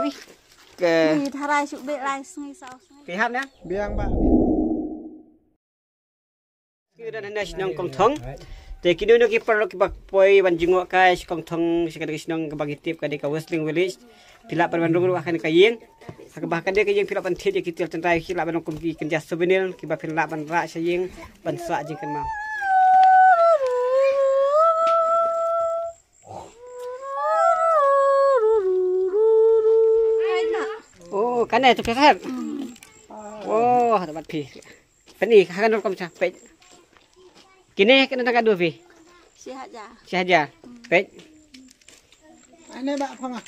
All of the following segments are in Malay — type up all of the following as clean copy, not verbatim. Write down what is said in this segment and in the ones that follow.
wih ke di tharai chụp bệ lại sungai sao sungai pihak ya biang ba kita nana sinong kong thong te kini no ki perlu ki bak poi ban jingok kai kong thong sekali sinong ke bagi tip kadi ka Westling Village pila pan bandung ru akan kayeng hak bahkan dia kayeng pila pan thit ki til tentrai ki la ban kum ki kenja souvenir ki ba pila ban ra sayeng ban sa jing kan mau oh kan itu kan oh tempat pi pani kan kom cha pe kini kan nak adu pi si haja pe ane ba phong à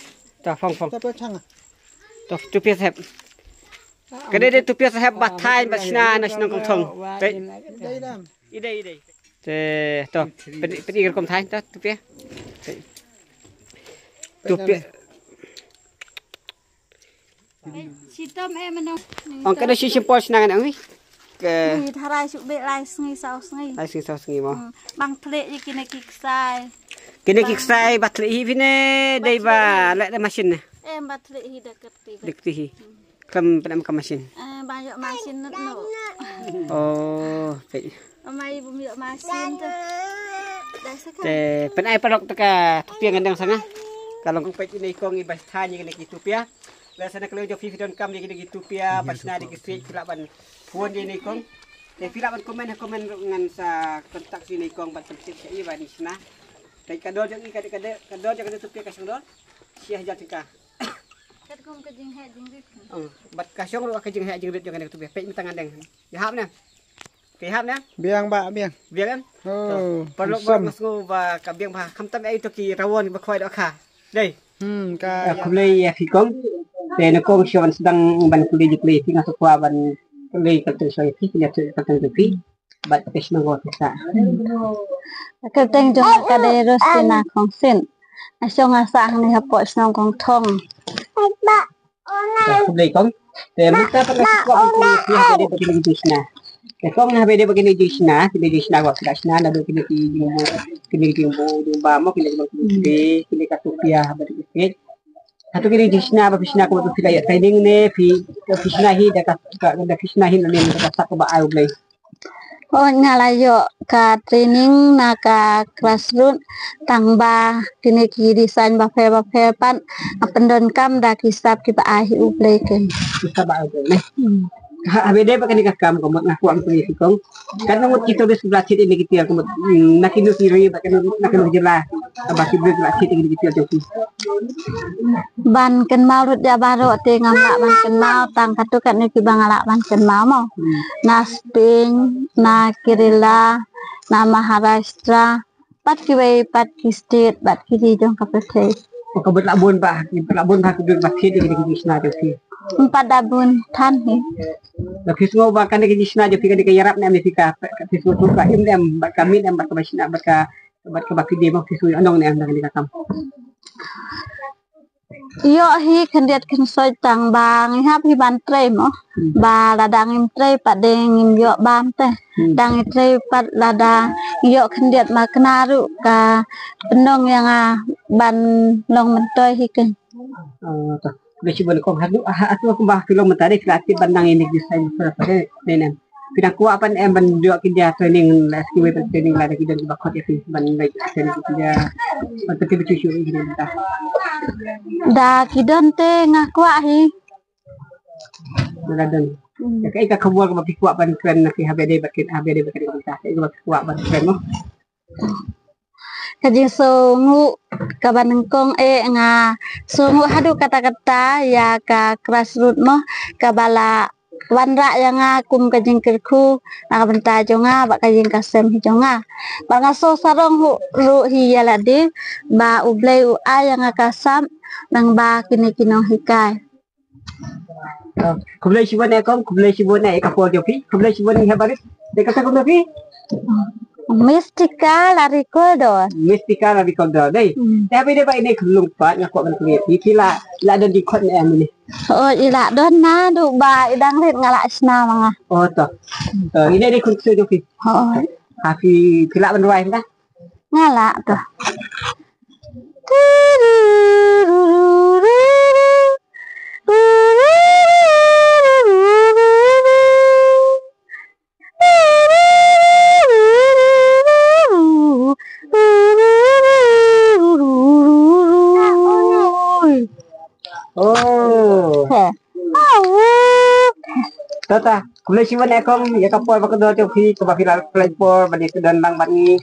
ta phong ta pe chang à to tu pi sep cái đây tu pi sep bat thai bat sna na sinong kong thong pe đây đam ide te to pe kom thai ta tu pi si tâm em nó ông cái đó si simpol senang ang wi ke di tharai chụp bệ lại sungai sao sungai ai sing sa sengi mo bang plek je kini kiksai kini kiksai batli hi vine dei ba le da machine em bat plek hi dekat pi dikti hi kam penam ka machine banyak mesin no oh pe mai bumi mesin tu dah sekarang te penai parok taka tupia ngandang sanga kalau kong pe ini kong ibas tanya kini tupia la sana kalau jo fi don kam ni kini tupia basna di kisi filaban phone ni kong te filaban komen ngan sa kontak sini kong bat penting sa iba di sana te kador jo kador jo tupia kasong dor sia ja tingka kat kom ke jing he jing rit bat kasong ro ka jing he jing rit jo kan tupia pe mitang andeng ya hap na ke hap na biang ba biang biang kan oh perlu buat masku ba ka biang ba kham tam ai to ki rawon ba khoi do kha đây ka kulay ya fi kong te na kong siya sedang ban kulay di kulay tinga tukwa ban kulay katong sa fi kanya katong fi bat kes na go sa kateng jong kadero sina kong sin asong asang ni hapo snong kong thong kulay kong te mata pa na tukwa ban kulay fi hade begini jisna te kong na hade begini jisna go sa na do kini jumbo mo kini katupia hade kini satu kini jisna ba pisna ko tu ya training ne fi pisna hi da pisna hi ne da sak ba au blai oh nyalayo ka training na ka classroom tangba kini ki design ba phe pan apendon kam da kisap ki ba ahi ublai ken kisap ba au ne habede ba kani kam ko ngaku am ni kong kan ngut kita des belajar ini gitu ya nakinu siri ba kan nakinu jela ba ki belajar ini gitu ya ban ken mau rut ya baro te ngama ban ken mau tang katu kan ni ki bangala ban ken mau mo na sping na kirila na Maharashtra pat ki wei pat ki state pat ki di jong ka pete ko bet labun ba ki dud ba ki di kisna de fi empat dabun than hi la fisgo ba kan di kisna de fi kan di yarap ne me fi ka fisgo tu ka im dem ba kami dem ba ka basina ba ka bakti de mo fisgo anong ne am di ka kam yo hi khendiat khen soi tang bang hap hi ban trei mo ba la dang im trei pa deng im yo bam te dang im trei pat la da yo khendiat ma kna ru ka penong yang ban long mentoi hi ken to besi bon ko hadu atu ko ba film tadi kreatif bandang ini desain pada nenem pinang ku apan em ban dua kerja training la skill training la kita di bakot ya ban baik training kerja untuk kita cucu ini kita da kidon te ngaku hi Nagadan. Kaya ka kabuwa ka mapikuwa pa ng kren na ki habede bakit kita. Kaya ka mapikuwa pa ng kren mo. Kajing songu kabanengkong nga songu hadu kata-kata ya ka grassroot mo kabala wanra yang kum kajing kerku na kabenta jonga bak kajing kasem hi jonga ba ngaso sarong ru hi yaladi ba ublay u a yang kasam nang ba kini kinong hikai Kublai sibon na kong, kublai sibon na ikapo jopi, kublai sibon ni habarit. Deka sa kublai Mistika la recordo. Mistika la recordo dai. Tapi dia ba ini kulung pa nga ko man kulit. Kila la don di kon em ni. Oh ila don na du ba idang rit ngala sna mga. Oh to. Ini di kun jopi. Oh. Hafi kila ban ruai dah. Ngala to. Oh. Heh. Awuk. Tata, kulay siwan ekong ya kapor baka do ti ke bafilal play por badi dan bang bangi.